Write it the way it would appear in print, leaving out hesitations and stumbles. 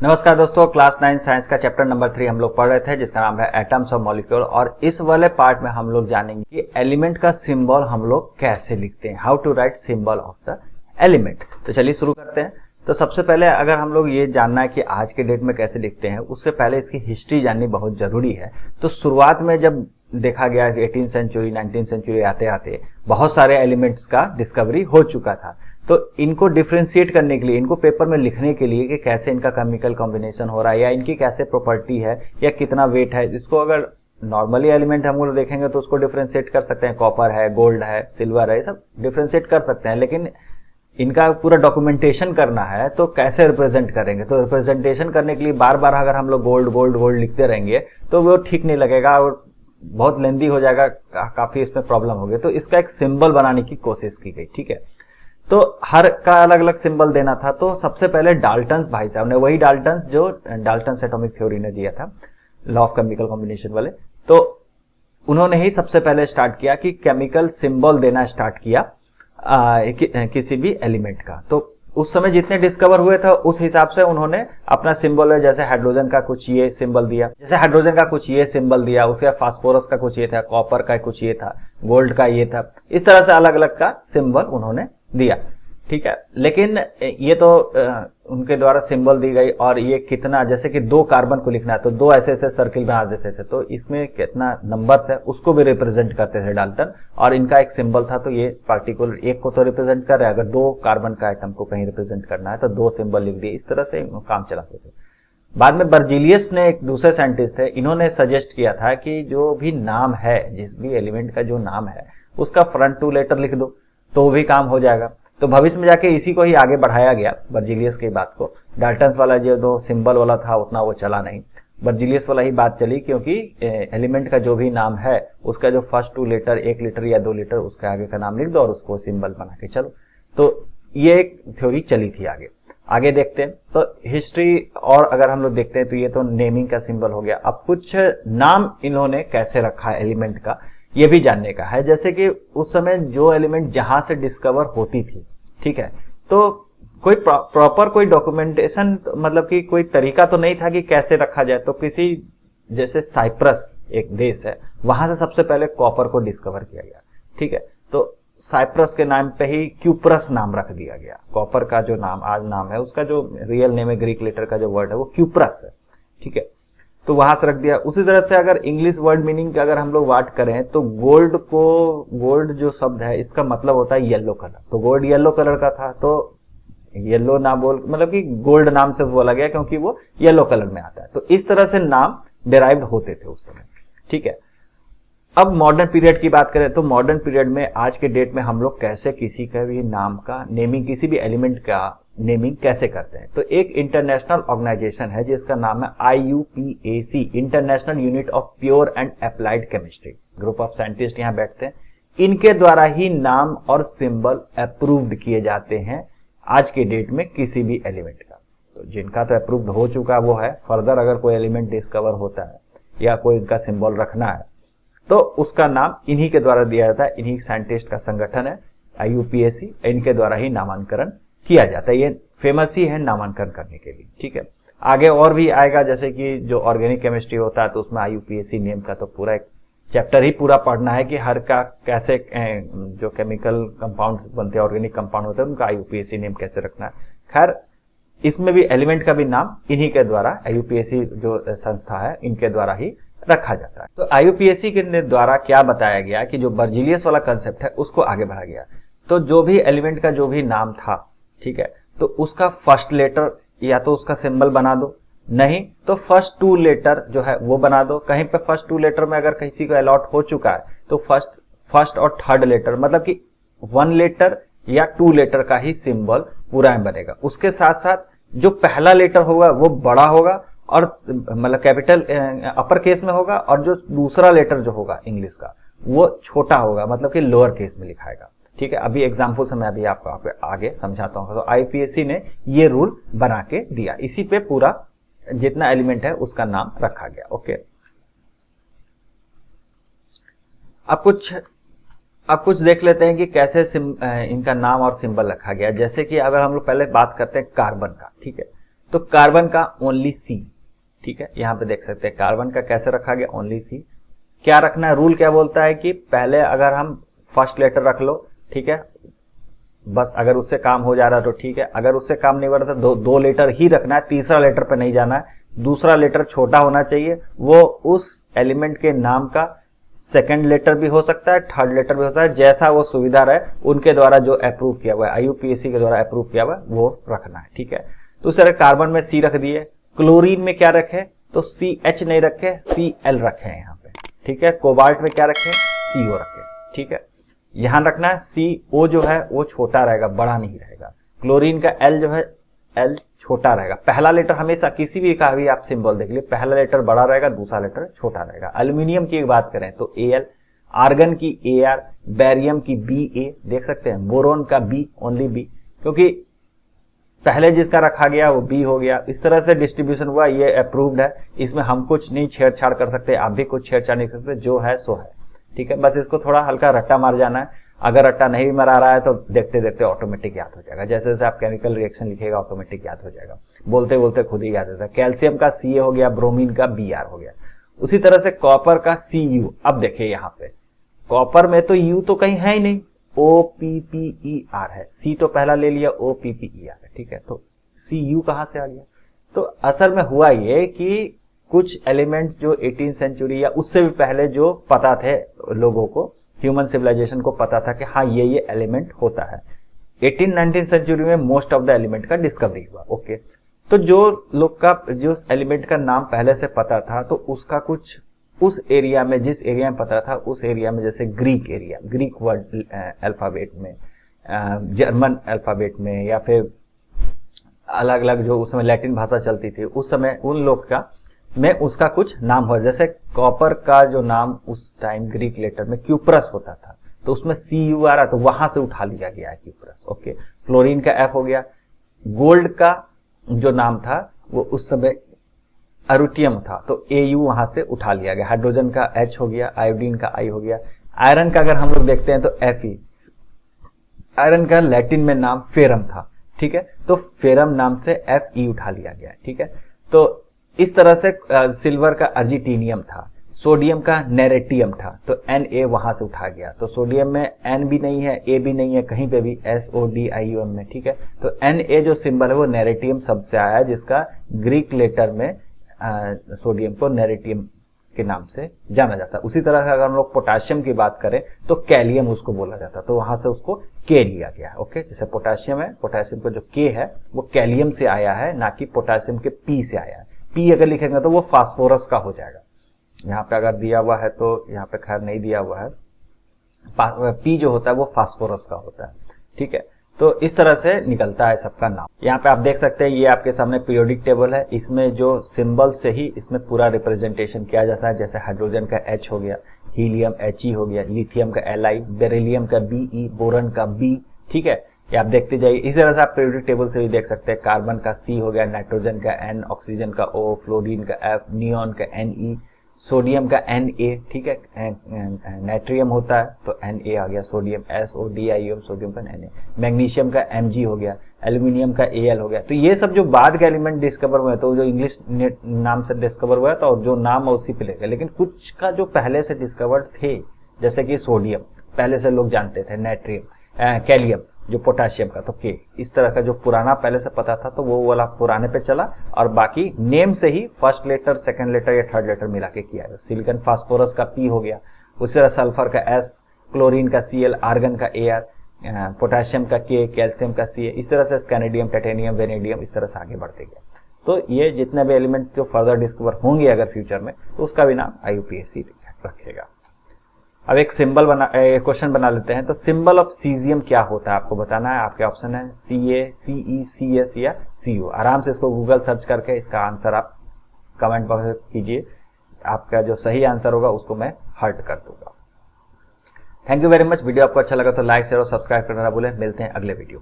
नमस्कार दोस्तों, class 9 science का चैप्टर नंबर 3 हम लोग पढ़ रहे थे जिसका नाम है एटम्स और मॉलिक्यूल। और इस वाले पार्ट में हम लोग जानेंगे कि एलिमेंट का सिंबल हम लोग कैसे लिखते हैं, how to write symbol of the element. तो चलिए शुरू करते हैं। तो सबसे पहले अगर हम लोग ये जानना है कि आज के डेट में कैसे लिखते हैं, उससे पहले इसकी हिस्ट्री जाननी बहुत जरूरी है। तो शुरुआत में जब देखा गया 18th सेंचुरी 19th सेंचुरी आते आते बहुत सारे एलिमेंट्स का डिस्कवरी हो चुका था। तो इनको डिफ्रेंशिएट करने के लिए, इनको पेपर में लिखने के लिए कि कैसे इनका केमिकल कॉम्बिनेशन हो रहा है या इनकी कैसे प्रॉपर्टी है या कितना वेट है, इसको अगर नॉर्मली एलिमेंट हम लोग देखेंगे तो उसको डिफ्रेंशिएट कर सकते हैं, कॉपर है, गोल्ड है, सिल्वर है, ये सब डिफ्रेंशिएट कर सकते हैं। लेकिन इनका पूरा डॉक्यूमेंटेशन करना है तो कैसे रिप्रेजेंट करेंगे। तो रिप्रेजेंटेशन करने के लिए बार बार अगर हम लोग गोल्ड गोल्ड गोल्ड लिखते रहेंगे तो वो ठीक नहीं लगेगा और बहुत लेंदी हो जाएगा, काफी इसमें प्रॉब्लम होगी। तो इसका एक सिंबल बनाने की कोशिश की गई। ठीक है, तो हर का अलग अलग सिंबल देना था। तो सबसे पहले डाल्टन्स भाई साहब ने, वही डाल्टन्स जो डाल्टन्स एटॉमिक थ्योरी ने दिया था, लॉ ऑफ केमिकल कॉम्बिनेशन वाले, तो उन्होंने ही सबसे पहले स्टार्ट किया कि केमिकल सिंबल देना स्टार्ट किया किसी भी एलिमेंट का। तो उस समय जितने डिस्कवर हुए थे उस हिसाब से उन्होंने अपना सिंबल है, जैसे हाइड्रोजन का कुछ ये सिंबल दिया, जैसे हाइड्रोजन का कुछ ये सिंबल दिया, उसके फास्फोरस का कुछ ये था, कॉपर का कुछ ये था, गोल्ड का ये था, इस तरह से अलग अलग का सिंबल उन्होंने दिया। ठीक है, लेकिन ये तो उनके द्वारा सिंबल दी गई। और ये कितना, जैसे कि 2 कार्बन को लिखना है तो 2 ऐसे ऐसे सर्किल बना देते थे, तो इसमें कितना नंबर्स है उसको भी रिप्रेजेंट करते थे डाल्टन। और इनका एक सिंबल था, तो ये पार्टिकुलर एक को तो रिप्रेजेंट कर रहा है, अगर 2 कार्बन का आइटम को कहीं रिप्रेजेंट करना है तो 2 सिंबल लिख दिए। इस तरह से काम चलाते थे। बाद में बर्जीलियस ने, एक दूसरे साइंटिस्ट थे, इन्होंने सजेस्ट किया था कि जो भी नाम है, जिस भी एलिमेंट का जो नाम है उसका फ्रंट 2 लेटर लिख दो तो भी काम हो जाएगा। तो भविष्य में जाके इसी को ही आगे बढ़ाया गया, बर्जीलियस की बात को। डाल्टन्स वाला जो 2 सिंबल वाला था उतना वो चला नहीं, बर्जीलियस वाला ही बात चली, क्योंकि एलिमेंट का जो भी नाम है उसका जो फर्स्ट 2 लेटर, 1 लेटर या 2 लेटर, उसके आगे का नाम लिख दो और उसको सिंबल बना के चलो। तो ये एक थ्योरी चली थी। आगे देखते हैं। तो हिस्ट्री और अगर हम लोग देखते हैं तो ये तो नेमिंग का सिंबल हो गया। अब कुछ नाम इन्होंने कैसे रखा एलिमेंट का, ये भी जानने का है। जैसे कि उस समय जो एलिमेंट जहां से डिस्कवर होती थी, ठीक है, तो कोई प्रॉपर कोई डॉक्यूमेंटेशन, मतलब कि कोई तरीका तो नहीं था कि कैसे रखा जाए। तो किसी, जैसे साइप्रस एक देश है, वहां से सबसे पहले कॉपर को डिस्कवर किया गया। ठीक है, तो साइप्रस के नाम पे ही क्यूप्रस नाम रख दिया गया। कॉपर का जो नाम आज नाम है, उसका जो रियल नेम है, ग्रीक लेटर का जो वर्ड है वो क्यूप्रस है। ठीक है, तो वहां से रख दिया। उसी तरह से अगर इंग्लिश वर्ड मीनिंग का अगर हम लोग बात करें तो गोल्ड जो शब्द है इसका मतलब होता है येलो कलर। तो गोल्ड येलो कलर का था, तो येलो ना बोल, मतलब कि गोल्ड नाम से बोला गया क्योंकि वो येलो कलर में आता है। तो इस तरह से नाम डिराइव्ड होते थे उस समय। ठीक है, अब मॉडर्न पीरियड की बात करें तो मॉडर्न पीरियड में आज के डेट में हम लोग कैसे किसी का भी नाम का नेमिंग, किसी भी एलिमेंट का नेमिंग कैसे करते हैं। तो एक इंटरनेशनल ऑर्गेनाइजेशन है जिसका नाम है IUPAC, international unit of pure and applied chemistry. Group of scientist यहाँ बैठते हैं, इनके द्वारा ही नाम और सिंबल अप्रूव्ड किए जाते हैं आज के डेट में किसी भी एलिमेंट का। तो जिनका तो अप्रूव्ड हो चुका वो है, फर्दर अगर कोई एलिमेंट डिस्कवर होता है या कोई इनका सिंबल रखना है तो उसका नाम इन्हीं के द्वारा दिया जाता है। इन्हीं साइंटिस्ट का संगठन है IUPAC, इनके द्वारा ही नामांकन किया जाता है। ये फेमस ही है नामांकन करने के लिए। ठीक है, आगे और भी आएगा, जैसे कि जो ऑर्गेनिक केमिस्ट्री होता है तो उसमें IUPAC नेम का तो पूरा एक चैप्टर ही पूरा पढ़ना है कि हर का कैसे जो केमिकल कंपाउंड बनते हैं, ऑर्गेनिक कंपाउंड होते हैं, उनका IUPAC नेम कैसे रखना है। खैर, इसमें भी एलिमेंट का भी नाम इन्हीं के द्वारा, IUPAC जो संस्था है इनके द्वारा ही रखा जाता है। तो IUPAC के द्वारा क्या बताया गया कि जो बर्जीलियस वाला कंसेप्ट है उसको आगे बढ़ाया गया। तो जो भी एलिमेंट का जो भी नाम था, ठीक है, तो उसका फर्स्ट लेटर या तो उसका सिंबल बना दो, नहीं तो फर्स्ट 2 लेटर जो है वो बना दो। कहीं पे फर्स्ट 2 लेटर में अगर किसी को अलॉट हो चुका है तो फर्स्ट और थर्ड लेटर, मतलब कि 1 लेटर या 2 लेटर का ही सिंबल पूरा में बनेगा। उसके साथ साथ जो पहला लेटर होगा वो बड़ा होगा और मतलब कैपिटल अपर केस में होगा, और जो दूसरा लेटर जो होगा इंग्लिश का वो छोटा होगा, मतलब कि लोअर केस में लिखाएगा। ठीक है, अभी एग्जाम्पल से मैं अभी आपको आगे समझाता हूँ। तो IUPAC ने ये रूल बना के दिया, इसी पे पूरा जितना एलिमेंट है उसका नाम रखा गया। ओके, अब कुछ देख लेते हैं कि कैसे इनका नाम और सिंबल रखा गया। जैसे कि अगर हम लोग पहले बात करते हैं कार्बन का, ठीक है, तो कार्बन का ओनली C, ठीक है, यहाँ पे देख सकते हैं कार्बन का कैसे रखा गया, ओनली C। क्या रखना है, रूल क्या बोलता है कि पहले अगर हम फर्स्ट लेटर रख लो, ठीक है, बस अगर उससे काम हो जा रहा है तो ठीक है, अगर उससे काम नहीं बढ़ रहा तो दो लेटर ही रखना है, तीसरा लेटर पे नहीं जाना है। दूसरा लेटर छोटा होना चाहिए, वो उस एलिमेंट के नाम का सेकंड लेटर भी हो सकता है, थर्ड लेटर भी हो सकता है, जैसा वो सुविधा रहे, उनके द्वारा जो अप्रूव किया हुआ है, IUPAC के द्वारा अप्रूव किया हुआ है वो रखना है, ठीक है। तो उस तरह कार्बन में C रख दिए, क्लोरीन में क्या रखे, तो CH नहीं रखे, Cl रखे यहाँ पे, ठीक है। कोबाल्ट में क्या रखे, CO रखे, ठीक है। यहां रखना है CO जो है वो छोटा रहेगा, बड़ा नहीं रहेगा। क्लोरीन का L जो है L छोटा रहेगा, पहला लेटर हमेशा किसी भी का भी आप सिंबल देख लीजिए, पहला लेटर बड़ा रहेगा, दूसरा लेटर छोटा रहेगा। एल्यूमिनियम की बात करें तो Al, आर्गन की Ar, बैरियम की Ba, देख सकते हैं, बोरोन का B, ओनली B, क्योंकि पहले जिसका रखा गया वो B हो गया। इस तरह से डिस्ट्रीब्यूशन हुआ, ये अप्रूव्ड है, इसमें हम कुछ नहीं छेड़छाड़ कर सकते, आप भी कुछ छेड़छाड़ नहीं कर सकते, जो है सो है, ठीक है। बस इसको थोड़ा हल्का रट्टा मार जाना है, अगर रट्टा नहीं भी मरा रहा है तो देखते देखते ऑटोमेटिक याद हो जाएगा, जैसे जैसे आप केमिकल रिएक्शन लिखेगा ऑटोमेटिक याद हो जाएगा, बोलते बोलते खुद ही याद होता है। कैल्शियम का Ca हो गया, ब्रोमीन का Br हो गया। उसी तरह से कॉपर का Cu, अब देखिए यहाँ पे कॉपर में तो U तो कहीं है ही नहीं, OPPER है, C तो पहला ले लिया, OPPER है, ठीक है। तो Cu कहां से आ गया, तो असल में हुआ ये कि कुछ एलिमेंट जो 18th सेंचुरी या उससे भी पहले जो पता थे लोगों को, ह्यूमन सिविलाइजेशन को पता था कि हाँ ये एलिमेंट होता है। 18-19th सेंचुरी में मोस्ट ऑफ द एलिमेंट का डिस्कवरी हुआ, ओके। तो जो लोग का जो एलिमेंट का नाम पहले से पता था तो उसका कुछ उस एरिया में, जिस एरिया में पता था उस एरिया में, जैसे Greek area, Greek word alphabet में, जर्मन अल्फाबेट में, या फिर अलग अलग जो उस समय लैटिन भाषा चलती थी उस समय, उन लोग का में उसका कुछ नाम हो। जैसे कॉपर का जो नाम उस टाइम ग्रीक लेटर में क्यूप्रस होता था, तो उसमें Cu आ रहा, तो वहां से उठा लिया गया है क्यूप्रस, ओके। फ्लोरीन का F हो गया। गोल्ड का जो नाम था वो उस समय अरुटियम था, तो Au वहां से उठा लिया गया। हाइड्रोजन का H हो गया, आयोडीन का I हो गया। आयरन का अगर हम लोग देखते हैं तो Fe, आयरन का लैटिन में नाम फेरम था, ठीक है, तो फेरम नाम से Fe उठा लिया गया, ठीक है। तो इस तरह से सिल्वर का अर्जिटीनियम था, सोडियम का नेरेटियम था, तो Na वहां से उठा गया। तो सोडियम में N भी नहीं है, A भी नहीं है, कहीं पे भी SODIUM में, ठीक है। तो Na जो सिंबल है वो नेरेटियम शब्द से आया है, जिसका ग्रीक लेटर में सोडियम को नेरेटियम के नाम से जाना जाता है। उसी तरह से अगर हम लोग पोटाशियम की बात करें तो कैलियम उसको बोला जाता है, तो वहां से उसको K लिया गया है, ओके। जैसे पोटाशियम है, पोटाशियम का जो K है वो कैलियम से आया है, ना कि पोटाशियम के P से आया है। P अगर लिखेंगे तो वो फास्फोरस का हो जाएगा। यहाँ पे अगर दिया हुआ है तो यहाँ पे खैर नहीं दिया हुआ है, P जो होता है वो फास्फोरस का होता है, ठीक है। तो इस तरह से निकलता है सबका नाम। यहाँ पे आप देख सकते हैं, ये आपके सामने पीरियोडिक टेबल है, इसमें जो सिंबल से ही इसमें पूरा रिप्रेजेंटेशन किया जाता है। जैसे हाइड्रोजन का H हो गया, हीलियम He हो गया, लिथियम का Li, बेरिलियम का Be, बोरन का B, ठीक है। ये आप देखते जाइए। इसी तरह से आप पीरियोडिक टेबल से भी देख सकते हैं, कार्बन का C हो गया, नाइट्रोजन का N, ऑक्सीजन का O, फ्लोरीन का F, नियॉन का Ne, सोडियम का Na, ठीक है, नाइट्रियम होता है तो Na आ गया, सोडियम SODIUM, सोडियम का Na, मैग्नीशियम का Mg हो गया, एल्यूमिनियम का Al हो गया। तो ये सब जो बाद के एलिमेंट डिस्कवर हुए, तो जो इंग्लिश नाम से डिस्कवर हुआ तो जो नाम है उसी पे लेगा, लेकिन कुछ का जो पहले से डिस्कवर्ड थे, जैसे कि सोडियम पहले से लोग जानते थे, नाइट्रियम, कैलियम जो पोटाशियम का, तो के इस तरह का जो पुराना पहले से पता था तो वो वाला पुराने पे चला, और बाकी नेम से ही फर्स्ट लेटर, सेकंड लेटर या थर्ड लेटर मिला के किया है। सिलिकॉन फास्फोरस का P हो गया, उसी तरह सल्फर का S, क्लोरीन का Cl, आर्गन का Ar, पोटाशियम का K, कैल्शियम का Ca, इस तरह से स्कैनेडियम, टाइटेनियम, वेनेडियम, इस तरह से आगे बढ़ते गए। तो ये जितने भी एलिमेंट जो फर्दर डिस्कवर होंगे अगर फ्यूचर में, तो उसका भी नाम IUPAC रखेगा। अब एक सिंबल क्वेश्चन बना लेते हैं। तो सिंबल ऑफ सीजियम क्या होता है आपको बताना है। आपके ऑप्शन है Ca, Ce, Cs या Co। आराम से इसको गूगल सर्च करके इसका आंसर आप कमेंट बॉक्स में कीजिए, आपका जो सही आंसर होगा उसको मैं हर्ट कर दूंगा। Thank you very much. Video आपको अच्छा लगा तो लाइक, शेयर और सब्सक्राइब करना ना भूलें। मिलते हैं अगले वीडियो।